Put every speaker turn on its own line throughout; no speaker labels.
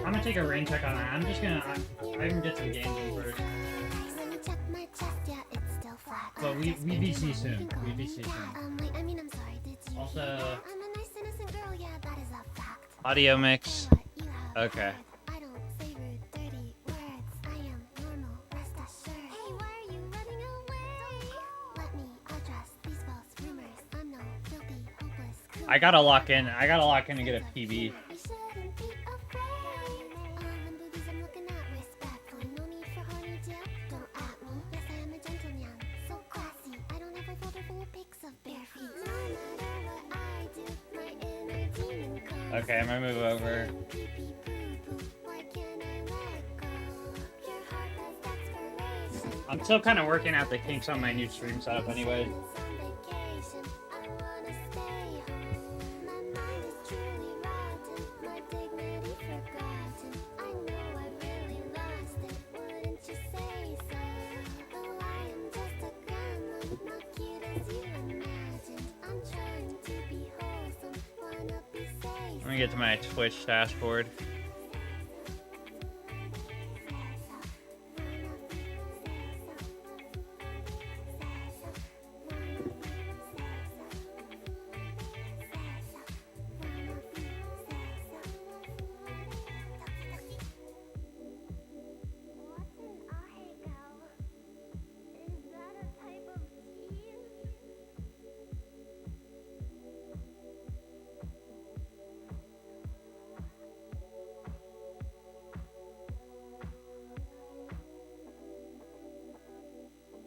I'm gonna take a rain check on that. I'm just gonna I can get some games in first. But we VC soon. We VC soon. Also, audio mix. Okay. I gotta lock in. I gotta lock in to get a PB. Okay, I'm gonna move over. I'm still kind of working out the kinks on my new stream setup anyway. Let me get to my Twitch dashboard.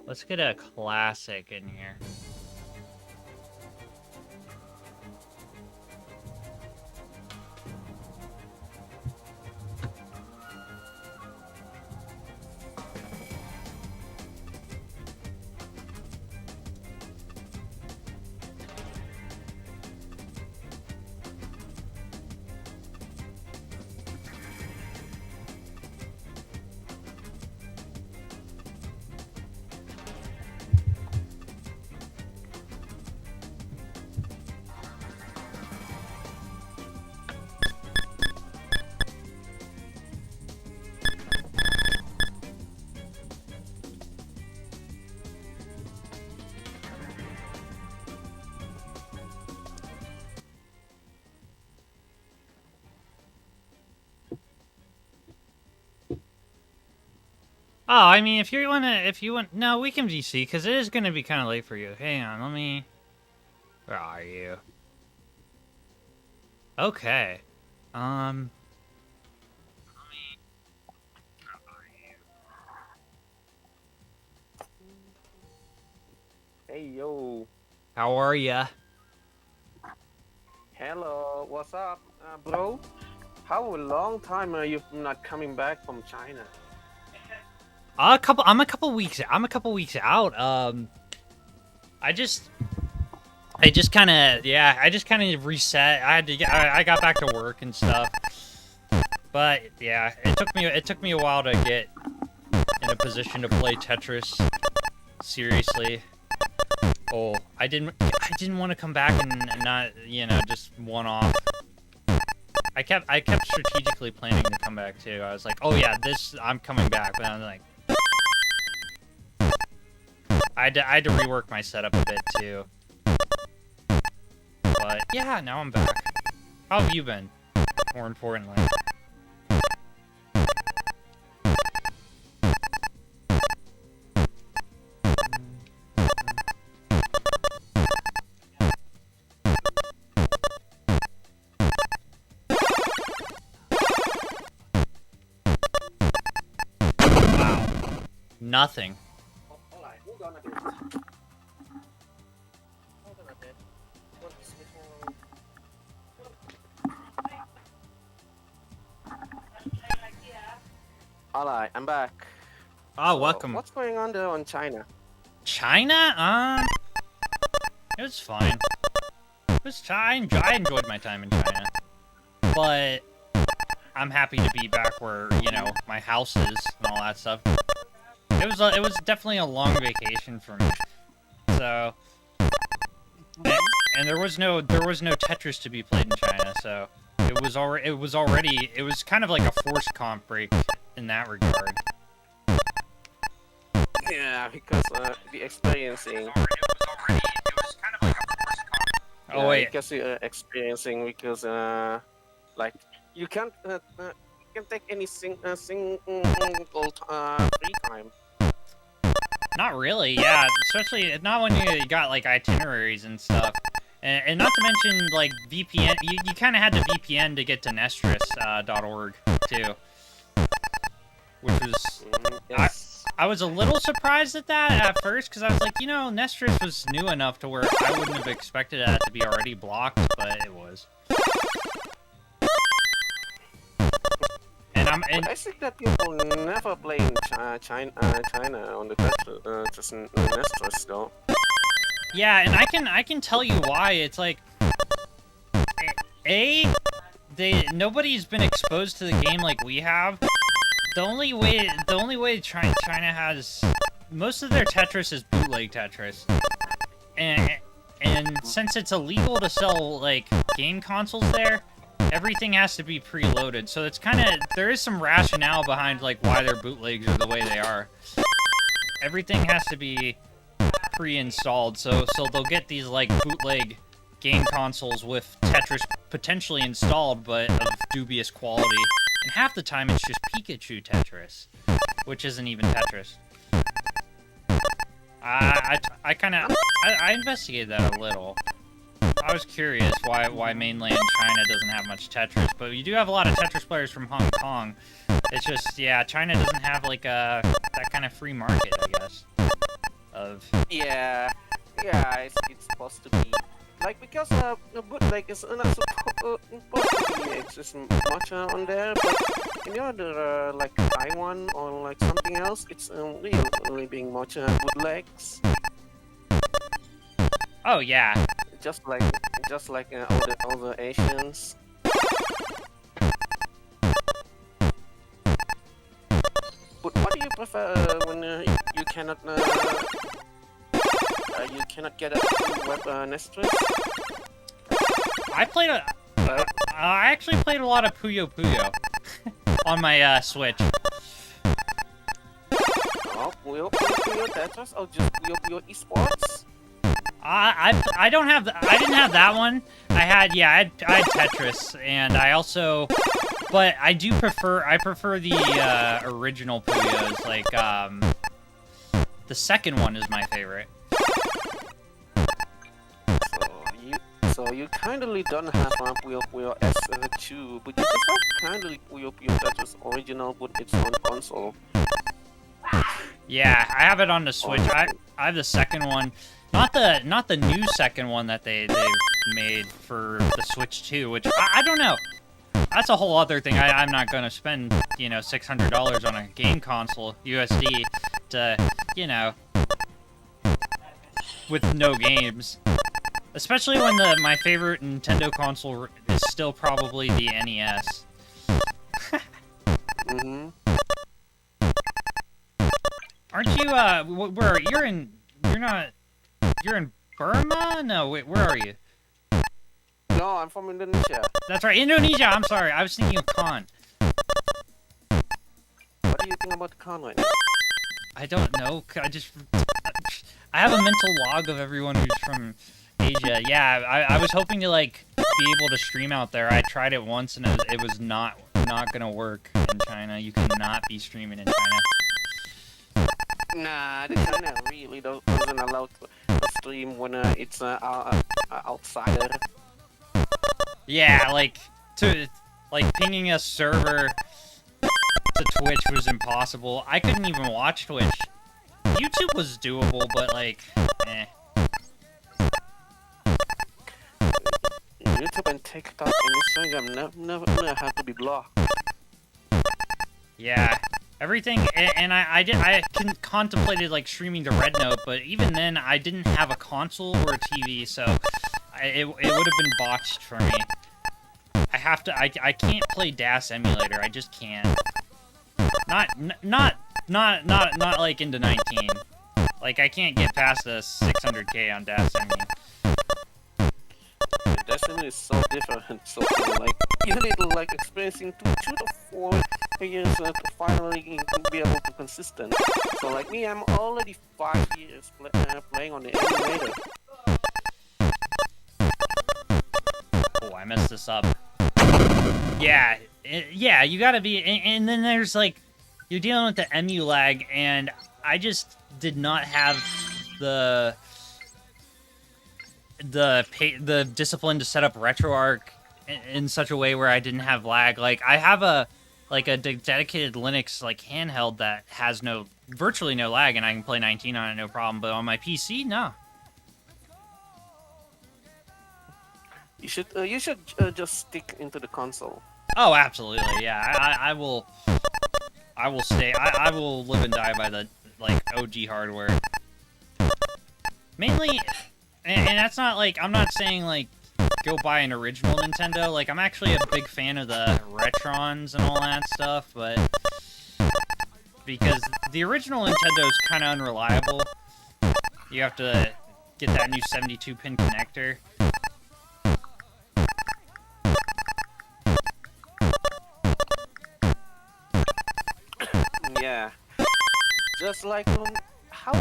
Let's get a classic in here. Oh, I mean, if you want, no, we can VC, because it is going to be kind of late for you. Hang on, let me, where are you? Okay.
Hey, yo.
How are ya?
Hello, what's up, bro? How a long time are you not coming back from China?
I'm a couple weeks out. I just kind of reset. I got back to work and stuff. But yeah, it took me a while to get in a position to play Tetris seriously. Oh, I didn't want to come back and not, just one off. I kept strategically planning to come back too. I was like, oh yeah, I'm coming back, but I was like, I had to rework my setup a bit too. But yeah, now I'm back. How have you been? More importantly. Nothing.
Alright, hold on a bit. Hold on a bit. Want to switch on? Alright, I'm back.
Oh,
So,
welcome.
What's going on there on China?
China? It was fine. I enjoyed my time in China. But I'm happy to be back where, you know, my house is and all that stuff. It was definitely a long vacation for me. So, and there was no Tetris to be played in China, so it was kind of like a forced comp break in that regard.
Yeah, because the experiencing.
It was kind of like a forced comp. Oh wait.
Because you're experiencing because like you can't take any single free time.
Not really, yeah. Especially not when you got like itineraries and stuff, and not to mention like VPN. You kind of had to VPN to get to Nestris.org too, which was
Yes.
I was a little surprised at that at first because I was like, you know, Nestris was new enough to where I wouldn't have expected that to be already blocked, but it was. And
I think that people never play in China on the just Nestris though.
yeah, and I can tell you why. It's like nobody's been exposed to the game like we have. The only way China has most of their Tetris is bootleg Tetris, and since it's illegal to sell like game consoles there, everything has to be preloaded. So it's there is some rationale behind like why their bootlegs are the way they are. Everything has to be pre-installed, so they'll get these like bootleg game consoles with Tetris potentially installed, but of dubious quality. And half the time it's just Pikachu Tetris, which isn't even Tetris. I investigated that a little. I was curious why mainland China doesn't have much Tetris, but you do have a lot of Tetris players from Hong Kong. It's just, yeah, China doesn't have like that kind of free market, I guess.
Yeah, it's supposed to be. Like, because the bootleg is not supposed to be exist much on there, but in the other, like Taiwan or like something else, it's really being much bootlegs.
Oh yeah.
Just like all the Asians. But what do you prefer when you cannot get a web Nestris?
I actually played a lot of Puyo Puyo on my Switch.
Oh, Puyo Puyo Tetris, or just Puyo Puyo Esports?
I didn't have that one. I had Tetris, and but I prefer the original Puyos. Like the second one is my favorite.
So you kindly don't have Puyo Puyo S2, but you just have kindly Puyo Puyo Tetris original, but it's on console.
Yeah, I have it on the Switch. I have the second one. Not the new second one that they've made for the Switch 2, which I don't know. That's a whole other thing. I'm not gonna spend, you know, $600 on a game console USD to, you know, with no games. Especially when my favorite Nintendo console is still probably the NES.
Mm-hmm.
Aren't you you're in Burma? No, wait, where are you?
No, I'm from Indonesia.
That's right, Indonesia. I'm sorry, I was thinking of Khan.
What do you think about Khan right now?
I don't know. I have a mental log of everyone who's from Asia. Yeah, I was hoping to like be able to stream out there. I tried it once and it was not gonna work in China. You cannot be streaming in China.
Nah, the China really doesn't allow to stream when it's outsider.
Yeah, like pinging a server to Twitch was impossible. I couldn't even watch Twitch. YouTube was doable, but like, eh.
YouTube and TikTok and Instagram never had to be blocked.
Yeah, everything, and I contemplated like streaming to Red Note, but even then I didn't have a console or a TV, so it would have been botched for me. I can't play DAS emulator. I just can't. Not like into 19. Like I can't get past the 600K on DAS emulator.
Destiny is so different, so like you need like experiencing 2 to 4 years to finally be able to consistent. So like me, I'm already 5 years playing on the emulator.
Oh, I messed this up. Yeah, yeah, you gotta be, and then there's like, you're dealing with the emu lag, and I just did not have the discipline to set up RetroArch in such a way where I didn't have lag. Like I have a dedicated Linux like handheld that has virtually no lag, and I can play 19 on it no problem. But on my PC, no.
You should just stick into the console.
Oh, absolutely, yeah. I will stay. I will live and die by the like OG hardware. Mainly. And that's not like, I'm not saying like go buy an original Nintendo. Like I'm actually a big fan of the Retrons and all that stuff, but because the original Nintendo is kind of unreliable. You have to get that new 72-pin connector.
Yeah, just like how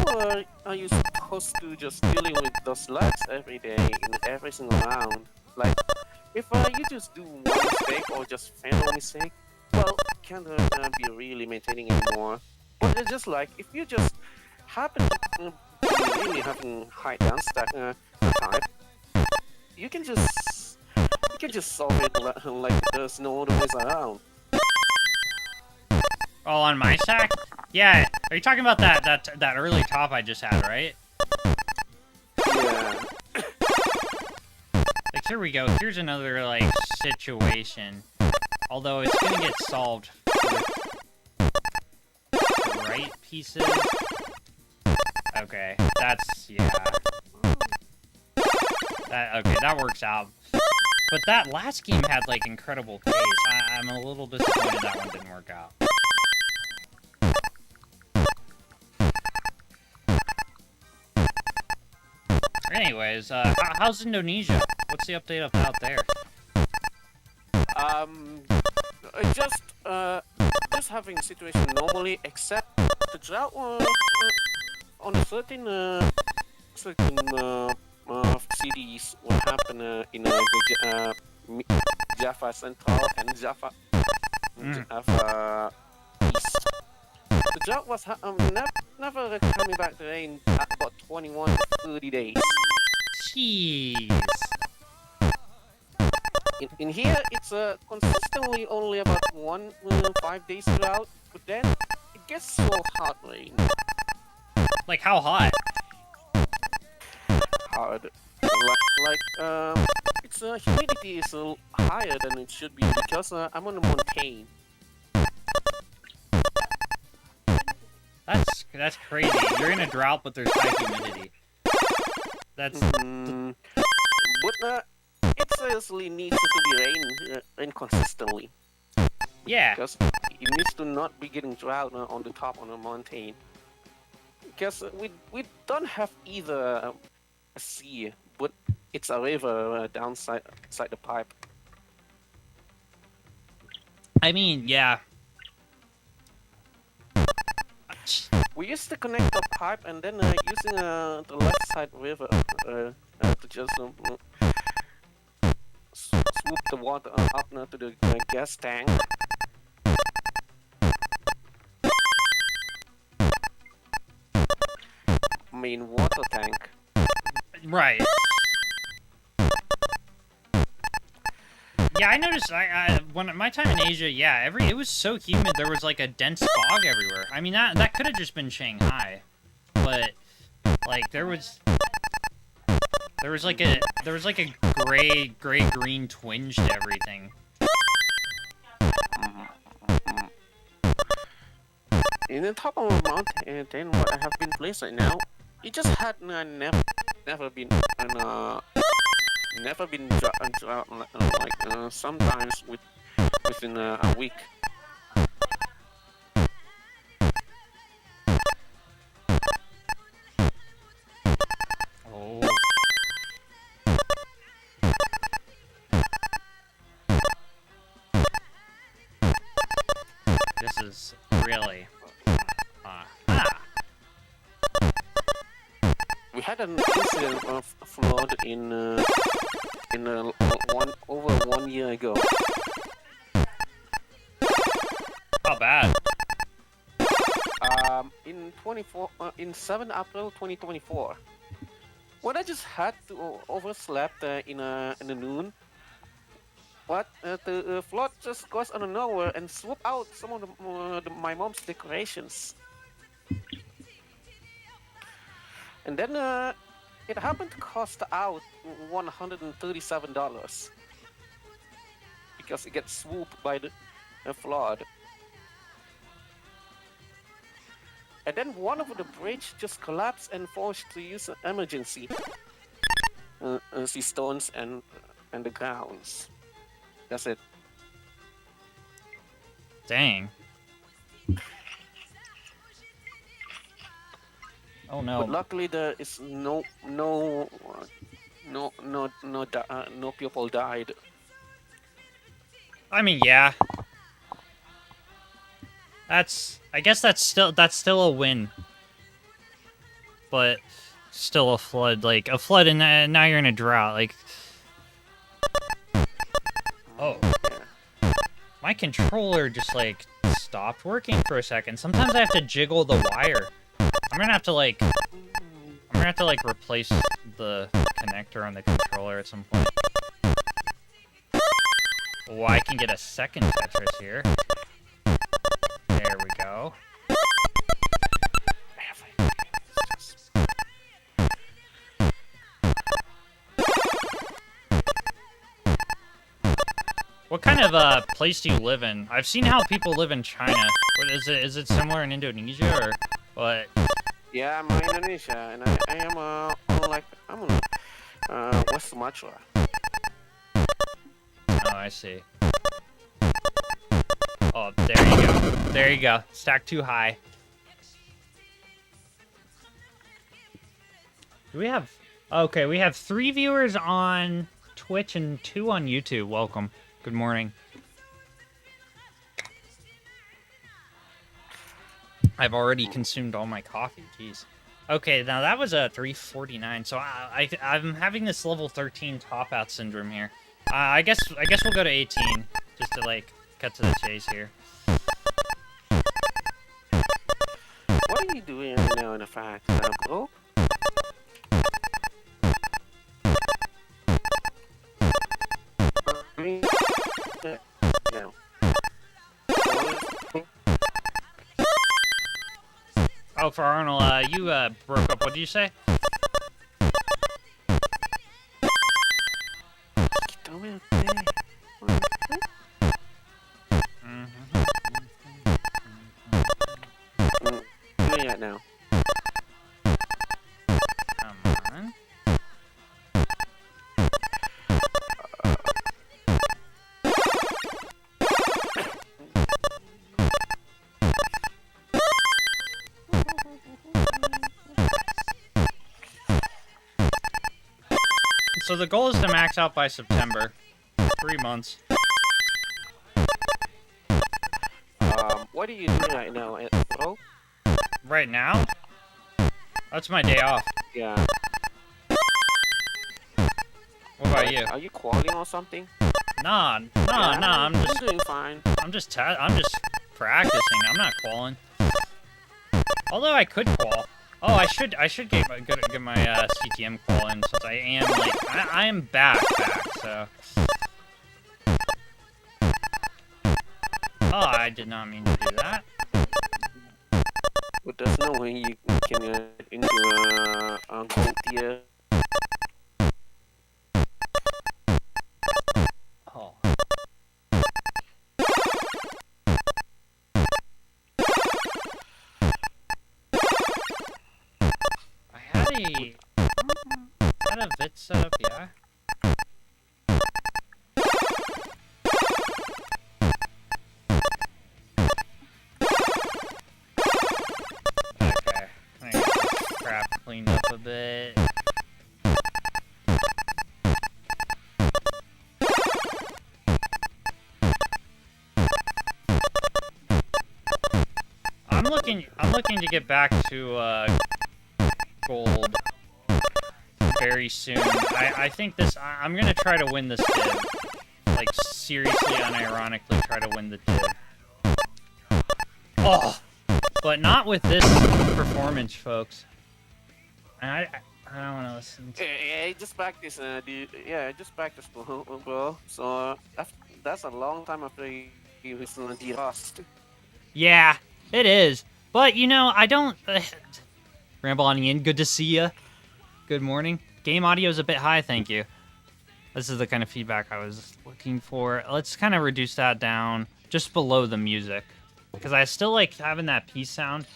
are you supposed to just dealing with those lags every day in every single round? Like, if you just do one mistake or just fail a mistake, well, can't be really maintaining anymore. But it's just like, if you just happen to be really having high down stack type, you can just solve it like there's no other ways around.
Oh, on my stack? Yeah. Are you talking about that early top I just had, right?
Yeah.
Like, here we go. Here's another, like, situation. Although it's gonna get solved with the right pieces. Okay. That's, yeah. Okay, that works out. But that last game had, like, incredible pace. I'm a little disappointed that one didn't work out. Anyways, how's Indonesia? What's the update out there?
Just having situation normally, except the drought on the certain cities will happen in Java Central and Java East. The drought was never coming back to rain at about 21 to 30 days.
Jeez.
In here, it's consistently only about 5 days drought, but then it gets so hot rain.
Like how hot?
Hard. Its humidity is higher than it should be because I'm on a mountain.
That's crazy. You're in a drought, but there's high humidity. That's.
But it seriously needs to be rain consistently.
Yeah.
Because it needs to not be getting drought on the top on a mountain. Because we don't have either a sea, but it's a river downside the pipe.
I mean, yeah.
We used to connect the pipe and then using the left side river to just swoop the water up to the gas tank. Main water tank.
Right. Yeah, I noticed. When my time in Asia, yeah, it was so humid. There was like a dense fog everywhere. I mean, that could have just been Shanghai, but like there was like a gray green twinge to everything.
In the top of a mountain, then what I have been placed right now, it just had never been like sometimes within a week.
Oh. This is really.
We had an incident of flood in over 1 year ago.
How bad?
In 7 April 2024, when I just had to overslept in the noon, but the flood just goes out of nowhere and swoop out some of my mom's decorations. And then it happened to cost out $137 because it gets swooped by the flood. And then one of the bridge just collapsed and forced to use an emergency. See stones and the grounds. That's it.
Dang. Oh no.
But luckily there is no people died.
I mean, yeah. I guess that's still a win. But still a flood, like a flood, and now you're in a drought, like. Oh.
Yeah.
My controller just like stopped working for a second. Sometimes I have to jiggle the wire. I'm gonna have to like replace the connector on the controller at some point. Oh, I can get a second Tetris here. There we go. What kind of place do you live in? I've seen how people live in China. What is it? Is it similar in Indonesia or what?
Yeah, I'm in Indonesia, and I am I'm on West Sumatra.
Oh, I see. Oh, there you go. There you go. Stack too high. Do we have... Okay, we have 3 viewers on Twitch and 2 on YouTube. Welcome. Good morning. I've already consumed all my coffee. Jeez. Okay, now that was a 349. So I'm having this level 13 top out syndrome here. I guess we'll go to 18 just to like cut to the chase here.
What are you doing right now in fact, bro? No.
Oh, for Arnold, you broke up. What did you say?
Doing it now.
Come on. So the goal is to max out by September. 3 months.
What are you doing right now, bro?
Right now? That's my day off.
Yeah.
What about you?
Are you qualing or something?
Nah, I'm just
doing fine.
I'm just practicing. I'm not qualling. Although I could qual. Oh, I should get my CTM qual in since I am like I am back, so I did not mean to do that.
But there's no way you can get into a gold tier.
Oh. I had a vid set up, yeah. Okay, I got this crap cleaned up a bit. I'm looking to get back to gold very soon. I think I'm gonna try to win this div. Like seriously, unironically try to win the div. Oh, but not with this performance, folks. I don't want to listen to...
Yeah, just practice, dude. Yeah, just practice, bro. So that's a long time after you listen to the Rust.
Yeah, it is. But, you know, I don't... Ramble on Ian, good to see ya. Good morning. Game audio's a bit high, thank you. This is the kind of feedback I was looking for. Let's kind of reduce that down just below the music. Because I still like having that peace sound.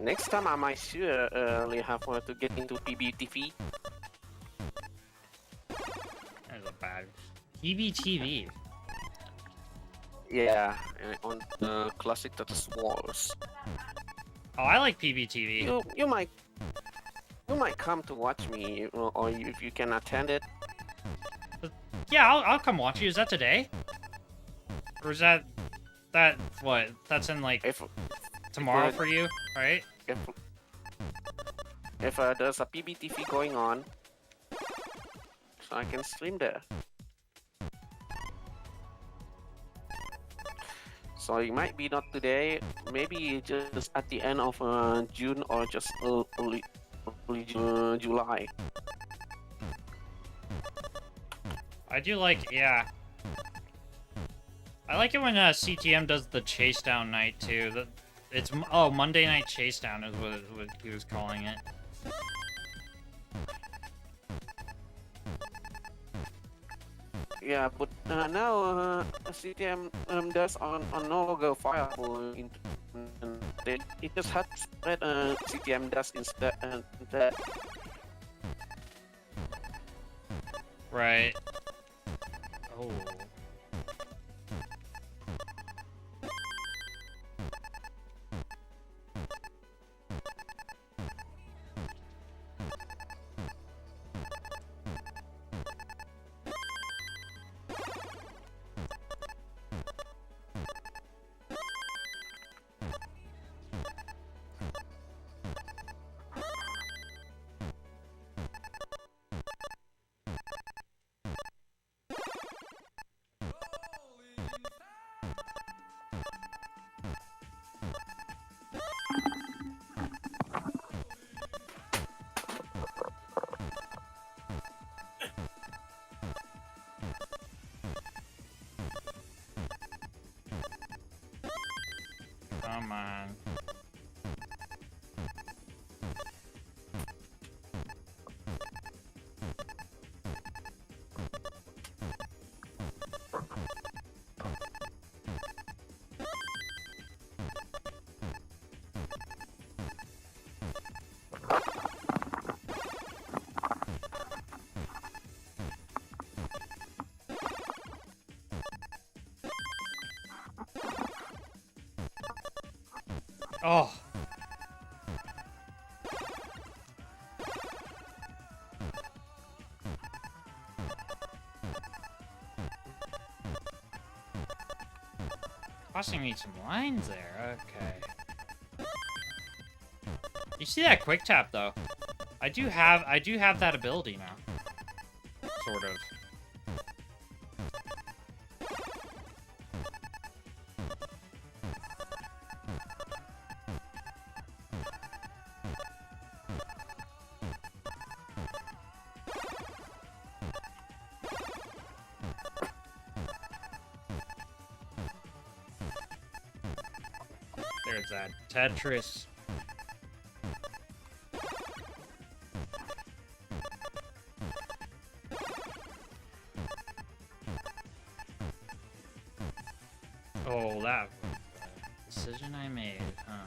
Next time I might surely have to get into PBTV.
That's a bad... PBTV.
Yeah, on the classic Tetris Wars.
Oh, I like PBTV.
You might come to watch me, or if you can attend it.
Yeah, I'll come watch you. Is that today? Or is that what? That's in like tomorrow for you, right?
If there's a PBTV going on, so I can stream there. So it might be not today, maybe just at the end of June or just early July.
I do like, yeah. I like it when CTM does the chase down night too. It's Monday night chase down is what he was calling it.
Yeah, but now CTM does on no longer fireable. It just had spread CTM does instead.
Right. Oh. Oh. Costing me some lines there. Okay. You see that quick tap though? I do have that ability now. Sort of. There's that Tetris. Oh, that was the decision I made, huh?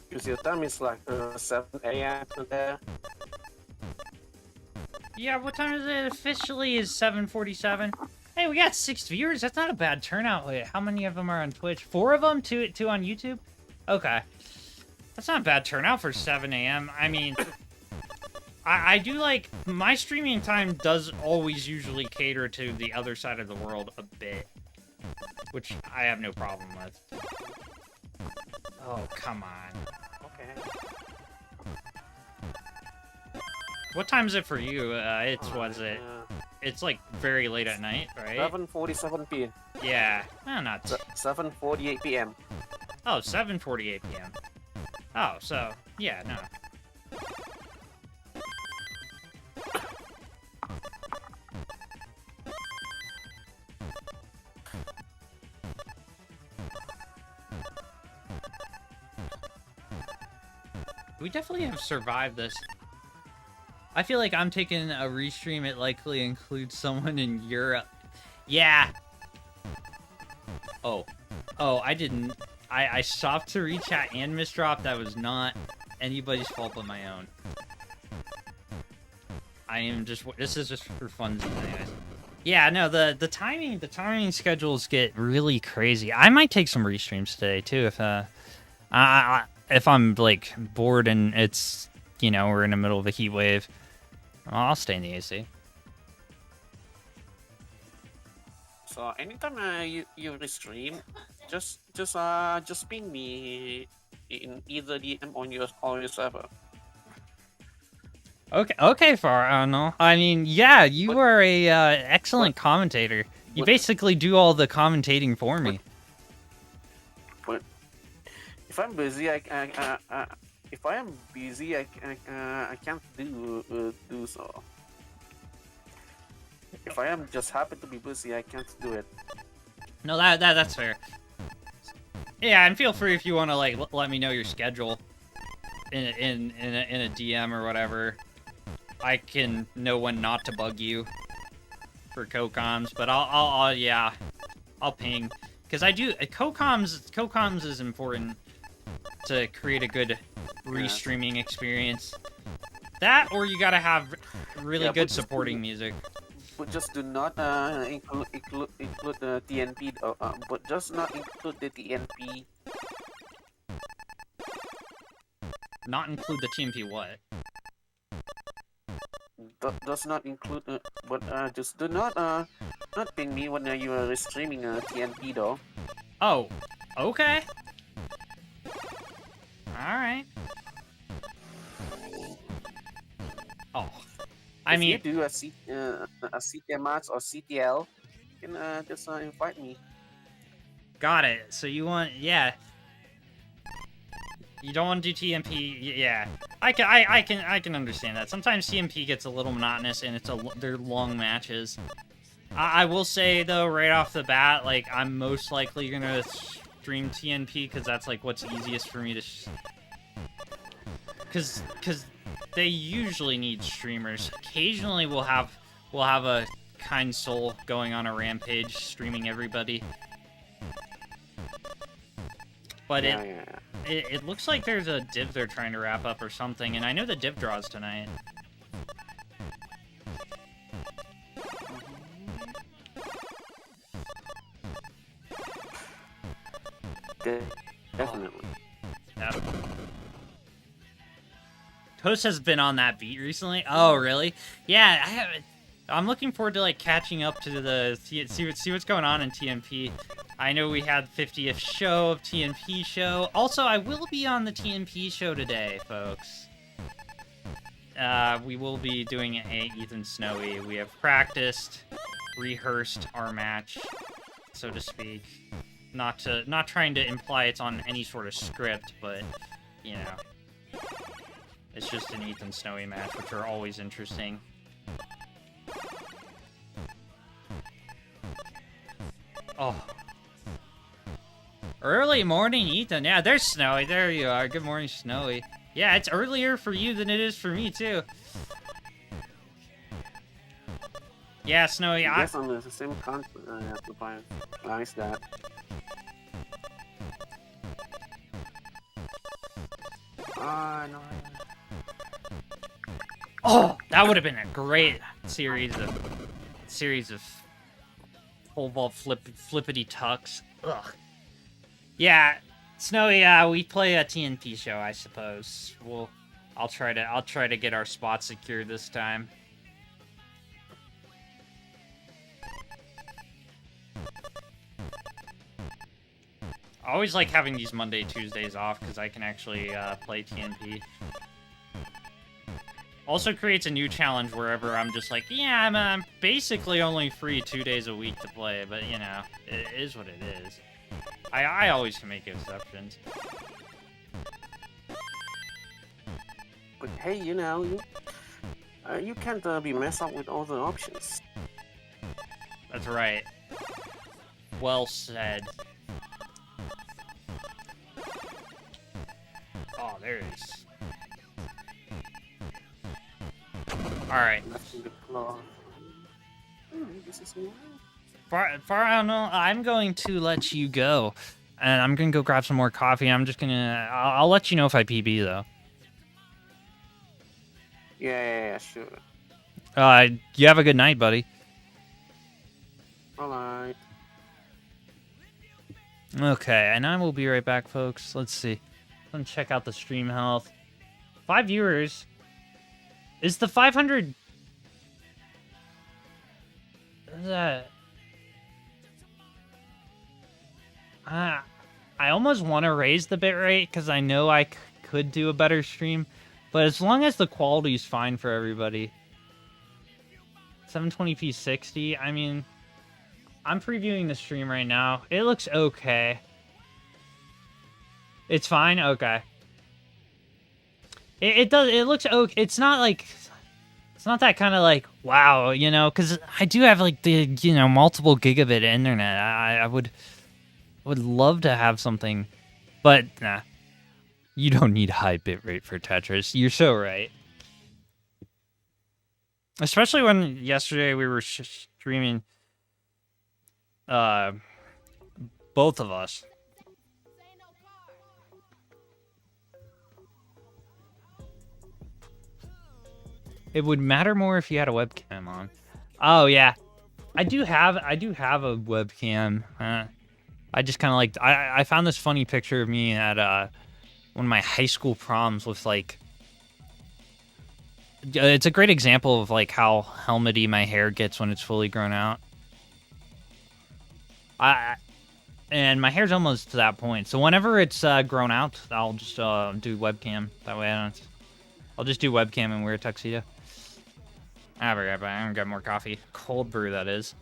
Because your time is like 7 a.m. there.
Yeah, what time is it officially? Is 7:47. Hey, we got 6 viewers. That's not a bad turnout. Wait, how many of them are on Twitch? 4 of them? Two on YouTube? Okay. That's not a bad turnout for 7 a.m. I mean, I do like... My streaming time does always usually cater to the other side of the world a bit. Which I have no problem with. Oh, come on.
Okay.
What time is it for you? It's like very late at night, right?
7:47 p.m.
Yeah. Oh, not...
7:48 p.m.
Oh, 7:48 p.m. Oh, so... Yeah, no. We definitely have survived this. I feel like I'm taking a restream. It likely includes someone in Europe. Yeah. Oh. Oh, I didn't. I stopped to read chat and misdrop. That was not anybody's fault but my own. I am just... This is just for funsies anyways. Yeah, no, the timing schedules get really crazy. I might take some restreams today too if I'm like bored and it's, you know, we're in the middle of a heat wave. I'll stay in the AC.
So anytime you restream, just ping me in either DM on your server.
Okay, Farano. I mean, yeah, you are a excellent commentator. You basically do all the commentating for me.
But if I'm busy, if I am busy, I can't do so. If I am just happen to be busy, I can't do it.
No, that's fair. Yeah, and feel free if you want to like let me know your schedule in a DM or whatever. I can know when not to bug you for co-coms, but I'll ping because I do co-coms is important to create a good restreaming experience. That or you gotta have really good supporting music.
But just do not include the TNP. But just not include the TNP.
Not include the TNP what?
Does not include, but just do not ping me when you are streaming TNP though.
Oh, okay. All right. Oh, I mean,
if you do a CTMX or CTL, you can just invite me.
Got it. So you want, yeah. You don't want to do TMP, yeah. I can understand that. Sometimes TMP gets a little monotonous, and they're long matches. I will say though, right off the bat, like I'm most likely gonna stream TNP because that's like what's easiest for me to. Because they usually need streamers. Occasionally we'll have a kind soul going on a rampage, streaming everybody. But
Yeah,
it looks like there's a div they're trying to wrap up or something, and I know the div draws tonight.
definitely.
Yep. Toast has been on that beat recently. Oh, really? Yeah, I haven't. I'm looking forward to like catching up to the see what's going on in TMP. I know we had 50th show of TMP show. Also, I will be on the TMP show today, folks. We will be doing a Ethan Snowy. We have practiced, rehearsed our match, so to speak. Not trying to imply it's on any sort of script, but you know, it's just an Ethan Snowy match, which are always interesting. Oh. Early morning, Ethan. Yeah, there's Snowy. There you are. Good morning, Snowy. Yeah, it's earlier for you than it is for me, too. Yeah, Snowy,
I guess on the same content I have to buy. Nice that. No.
Oh, that would have been a great series of pole vault flippity tucks. Ugh. Yeah, Snowy. We play a TNP show, I suppose. I'll try to get our spot secure this time. I always like having these Monday, Tuesdays off because I can actually play TNP. Also creates a new challenge wherever I'm just like, yeah, I'm basically only free 2 days a week to play, but you know, it is what it is. I always can make exceptions.
But hey, you know, you can't be messed up with all the options.
That's right. Well said. Oh, there it is. Alright. Farano, I'm going to let you go. And I'm going to go grab some more coffee. I'm just going to... I'll let you know if I PB, though.
Yeah, sure.
You have a good night, buddy.
Alright.
Okay, and I will be right back, folks. Let's see. Let me check out the stream health. 5 viewers. Is the 500... Is that... I almost want to raise the bitrate because I know I could do a better stream. But as long as the quality is fine for everybody. 720p 60, I mean... I'm previewing the stream right now. It looks okay. It's fine? Okay. It does, it looks okay. It's not like... It's not that kind of like, wow, you know, because I do have like the, you know, multiple gigabit internet. I would love to have something, but nah. You don't need high bitrate for Tetris. You're so right. Especially when yesterday we were streaming both of us. It would matter more if you had a webcam on. Oh yeah, I do have a webcam. I just kind of like I found this funny picture of me at one of my high school proms with like. It's a great example of like how helmety my hair gets when it's fully grown out. And my hair's almost to that point. So whenever it's grown out, I'll just do webcam. That way I'll just do webcam and wear a tuxedo. I'm gonna get more coffee. Cold brew, that is.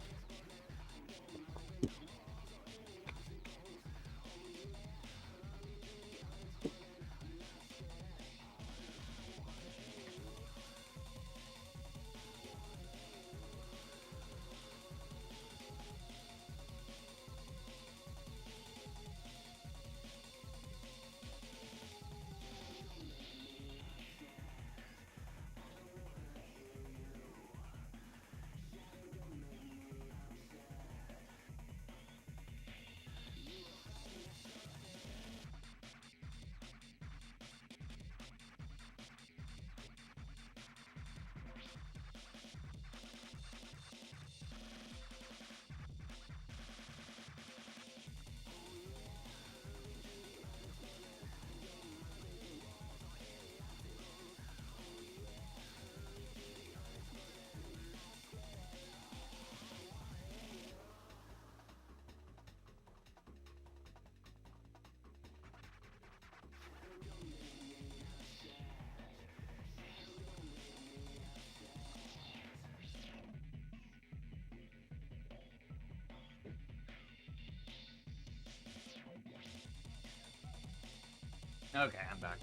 Okay, I'm back.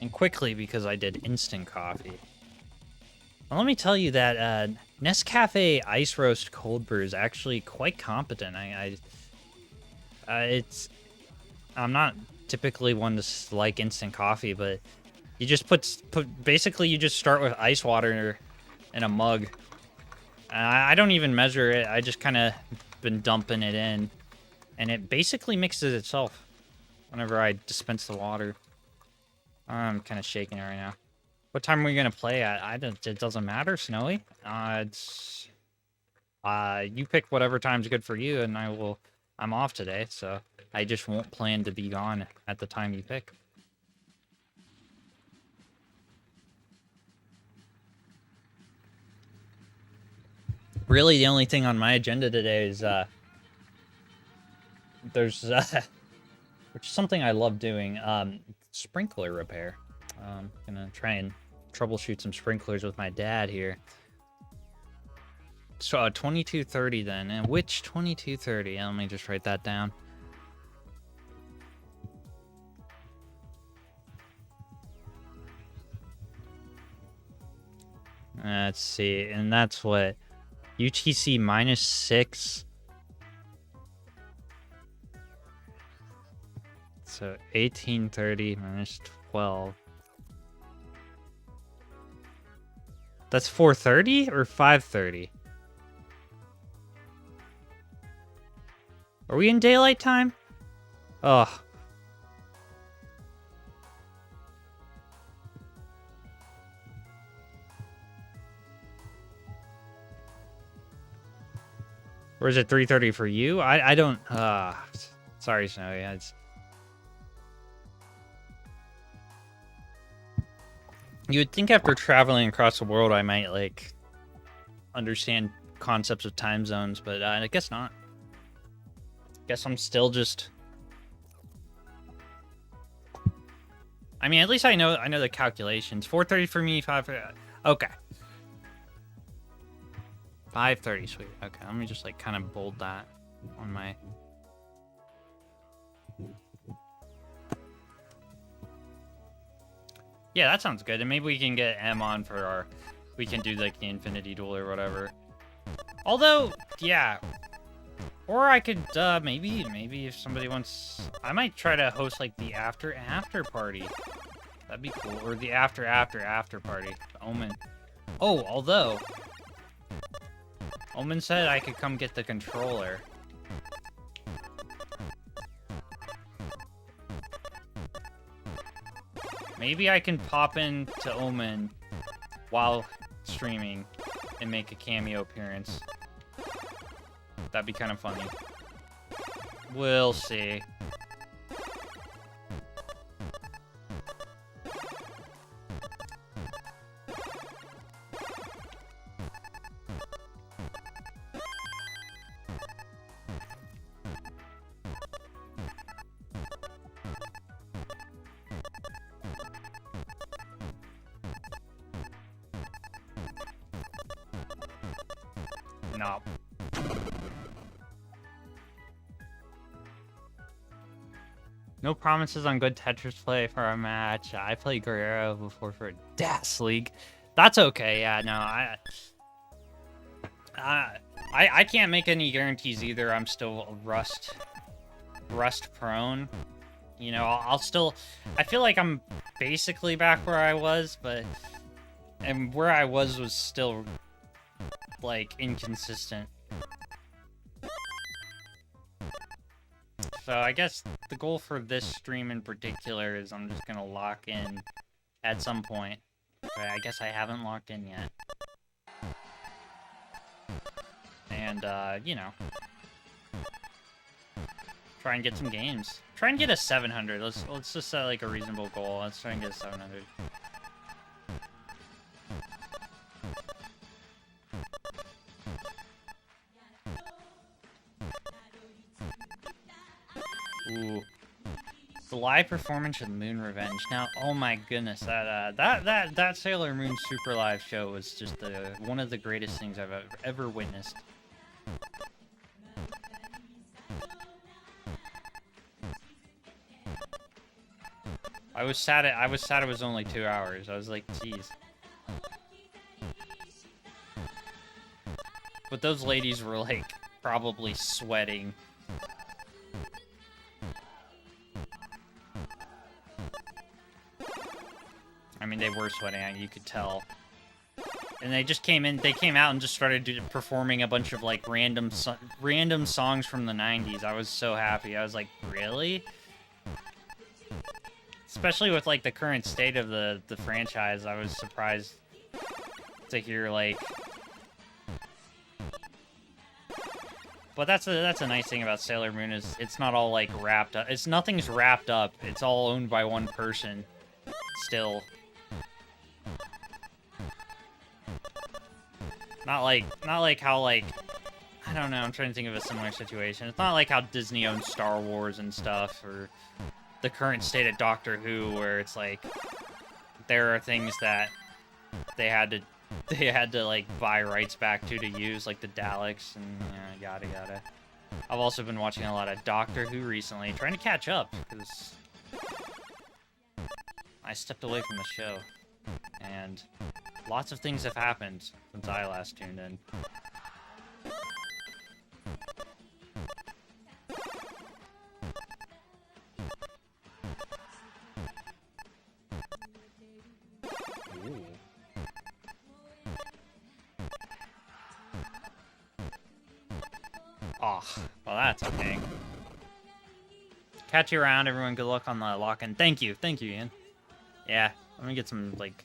And quickly, because I did instant coffee. Well, let me tell you that Nescafe Ice Roast Cold Brew is actually quite competent. I'm not typically one to like instant coffee, but you just basically you just start with ice water in a mug. I don't even measure it. I just kind of been dumping it in, and it basically mixes itself whenever I dispense the water. I'm kind of shaking it right now. What time are we gonna play at? It doesn't matter, Snowy. You pick whatever time's good for you, and I'm off today, so I just won't plan to be gone at the time you pick. Really, the only thing on my agenda today is there's which is something I love doing, sprinkler repair. Gonna try and troubleshoot some sprinklers with my dad here. So 2230 then, and which 2230? Let me just write that down. Let's see, and that's what UTC -6. So 1830 minus 12. That's 430 or 530? Are we in daylight time? Ugh. Or is it 3:30 for you? I don't. Sorry, Snowy. You would think after traveling across the world, I might like understand concepts of time zones, but I guess not. Guess I'm still just. I mean, at least I know the calculations. 4:30 for me, 5:30. Okay. 5:30, sweet. Okay, let me just like kind of bold that on my. Yeah, that sounds good. And maybe we can get M on for our. We can do like the Infinity Duel or whatever. Although, yeah. Or I could, maybe if somebody wants. I might try to host like the after party. That'd be cool. Or the after party. Omen. Oh, although. Omen said I could come get the controller. Maybe I can pop in to Omen while streaming and make a cameo appearance. That'd be kind of funny. We'll see. No. No promises on good Tetris play for our match. I played Guerrero before for Das League. That's okay. Yeah, no, I can't make any guarantees either. I'm still rust prone. You know, I'll still. I feel like I'm basically back where I was, and where I was still like inconsistent. So I guess the goal for this stream in particular is I'm just gonna lock in at some point. But I guess I haven't locked in yet. And, you know. Try and get some games. Try and get a 700. Let's just set like a reasonable goal. Let's try and get a 700. Ooh. The live performance of Moon Revenge. Now, oh my goodness, that Sailor Moon Super Live show was just one of the greatest things I've ever witnessed. I was sad it was only 2 hours. I was like, jeez. But those ladies were like probably sweating. I mean, they were sweating, you could tell. And they just came out and just started performing a bunch of like random songs from the 90s. I was so happy. I was like, really? Especially with like the current state of the franchise, I was surprised to hear like. But that's a nice thing about Sailor Moon is it's not all like wrapped up. Nothing's wrapped up. It's all owned by one person still. Not like how like I don't know, I'm trying to think of a similar situation. It's not like how Disney owns Star Wars and stuff, or the current state of Doctor Who, where it's like there are things that they had to like buy rights back to use, like the Daleks and yada yada. I've also been watching a lot of Doctor Who recently, trying to catch up because I stepped away from the show, and lots of things have happened since I last tuned in. Oh, well that's okay. Catch you around, everyone. Good luck on the lock-in. Thank you, Ian. Yeah, let me get some, like...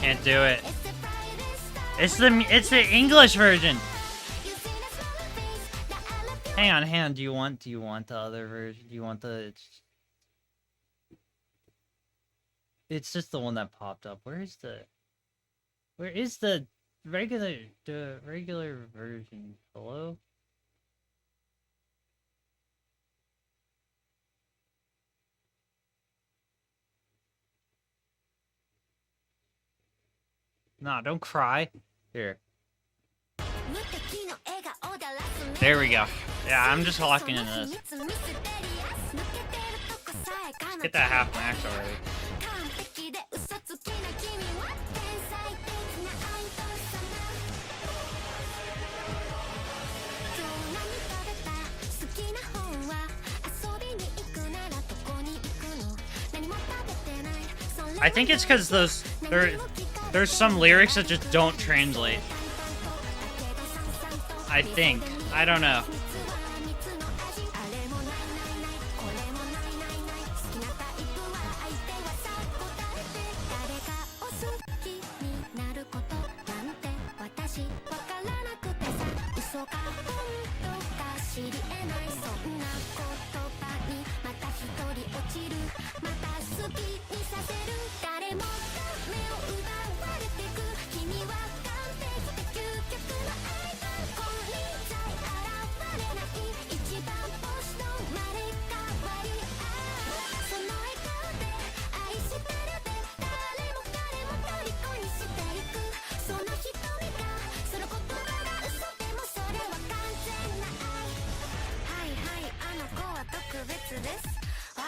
Can't do it. It's the English version. Hang on. Do you want the other version? Do you want the? It's just the one that popped up. Where is the regular version? Hello? No, don't cry. Here. There we go. Yeah, I'm just locking into this. Let's get that half max already. I think it's because there's some lyrics that just don't translate. I think. I don't know.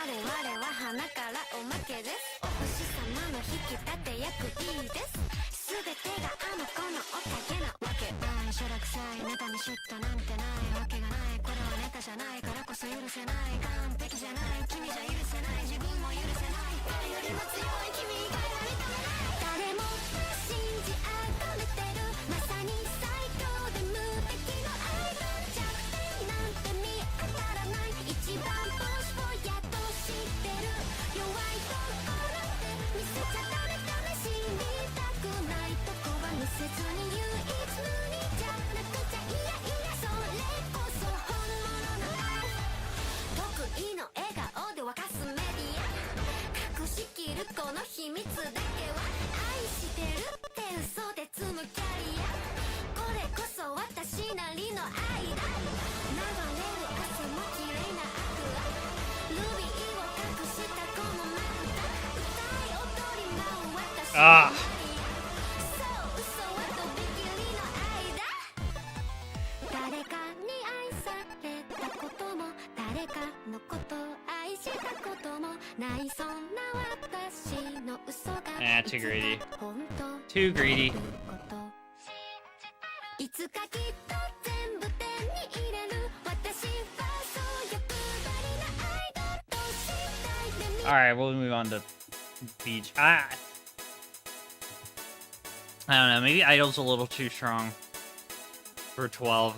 々は花からおまけです。お星様の引き立て役いいです。全てがあの子のおかげなわけない。しょらくさいネタにシュッとなんてないわけがない。これはネタじゃないからこそ許せない。完璧じゃない君じゃ許せない。自分も許せない。誰よりも強い君以外は認めない。誰も信じ崇めてるまさに最強で無敵のアイドル。弱点なんて見当たらない。一番ボスをやっと知ってる。弱いところって見せちゃダメダメ。死にたくないとこは見せずに唯一無二じゃなくちゃいやいやそれこそ本物の愛。得意の笑顔で沸かすメディア。隠しきるこの秘密だけは愛してるって嘘で積むキャリア。これこそ私なりの愛だ。流れる汗も綺麗なアクア。ルビーを隠したこのまぶた。歌い踊り舞う私のマリア。そう嘘はとびきりの愛だ。誰かに愛されたことも誰かのことを愛したこともない。そんな私の嘘が
too greedy.
本当
Too greedy.
いつかきっと全部手に入れる。私はそう欲張りなアイドルとしたいで見
Alright, we'll move on to beach. I don't know, maybe Idol's a little too strong for 12.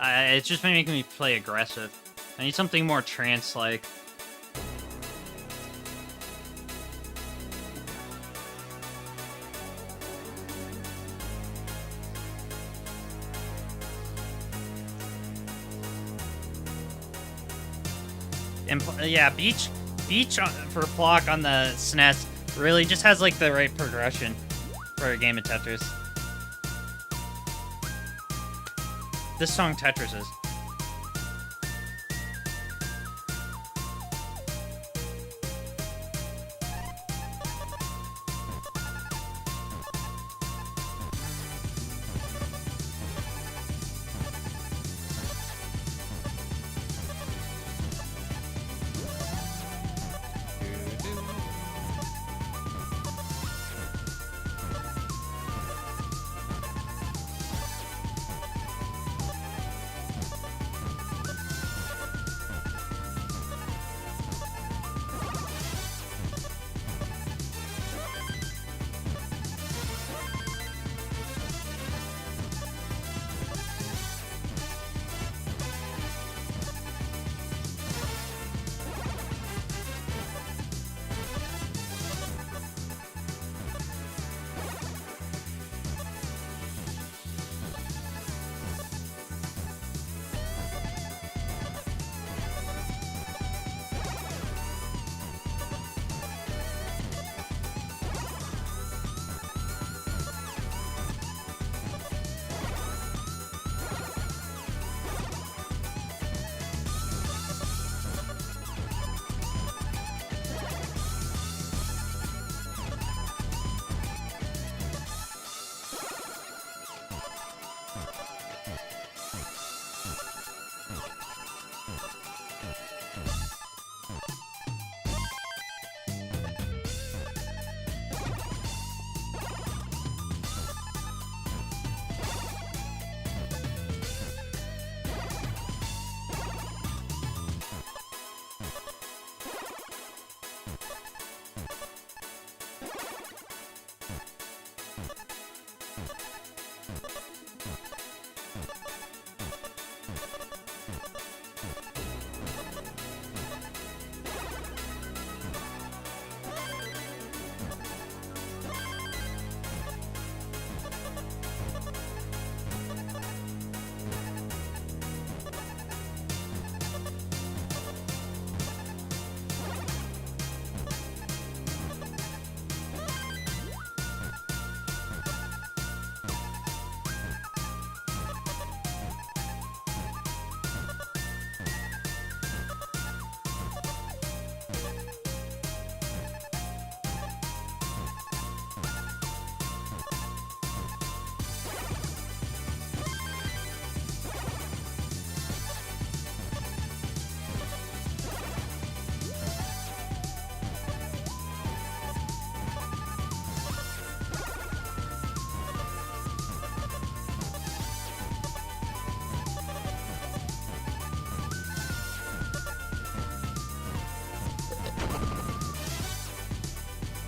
It's just been making me play aggressive. I need something more trance-like. And yeah, Beach for Flock on the SNES really just has like the right progression for a game of Tetris. This song Tetris is.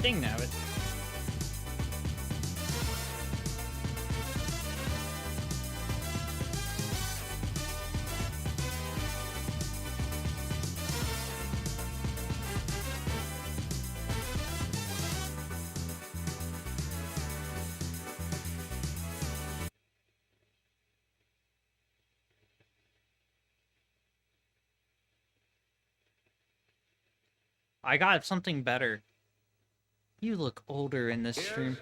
Ding nabbit. I got something better. You look older in this stream.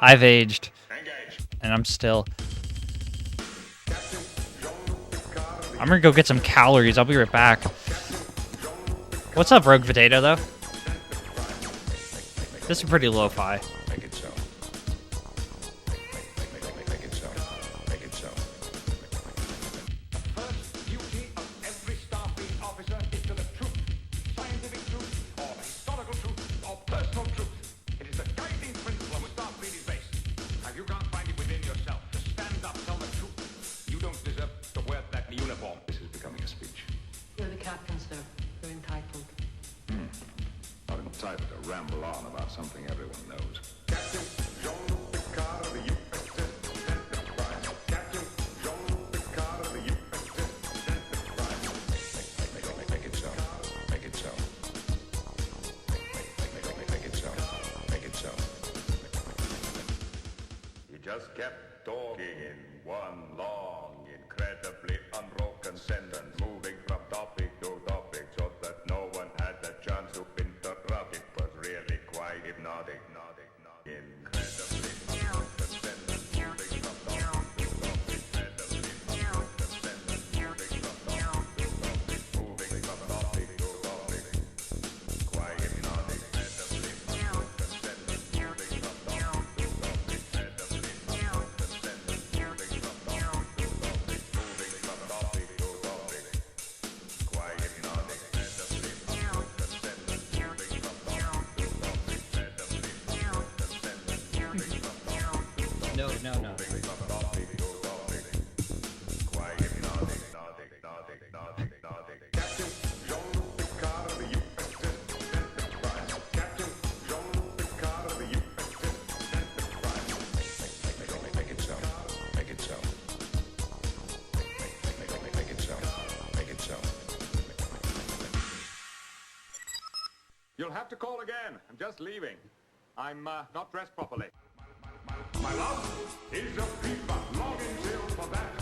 I've aged. And I'm still. I'm gonna go get some calories. I'll be right back. What's up, Rogue Potato, though? This is pretty lo-fi.
Make it so. Make it so. Make it so. First duty of every Starfleet officer is to the truth. Scientific truth, or historical truth, or personal truth. It is the guiding principle on which Starfleet is based. If you can't find it within yourself, to stand up, tell the truth. You don't deserve to wear that uniform. This is becoming a speech.
You're the captain, sir. You're entitled.
Not enough time to ramble on about something everyone knows. Captain Jean-Luc Picard of the USS Enterprise. Captain Jean-Luc Picard of the USS Enterprise. Make it so. Make it so. Make it so. Make it so. He just kept talking in one long, incredibly unbroken sentence, moving from topic to topic so that no one had the chance to interrupt. It was really quite hypnotic. Incredibly unbroken sentence, moving from topic to topic. Incredibly unbroken sentence, moving from topic to topic. Moving from topic to topic. Quite hypnotic. Incredibly unbroken sentence, moving from topic to topic. Incredibly unbroken sentence, moving from topic to topic. Moving from topic to topic. Quite hypnotic. Incredibly unbroken sentence, moving from topic to topic. Incredibly unbroken sentence, moving from topic to topic.
No.
Moving from topic to topic. Quite hypnotic. Captain Jean-Luc Picard of the USS Enterprise. Captain Jean-Luc Picard of the USS Enterprise. Make it so. Make it so. Make it so. Make it so. You'll have to call again. I'm just leaving. I'm not dressed properly. My love is a fever longing till for that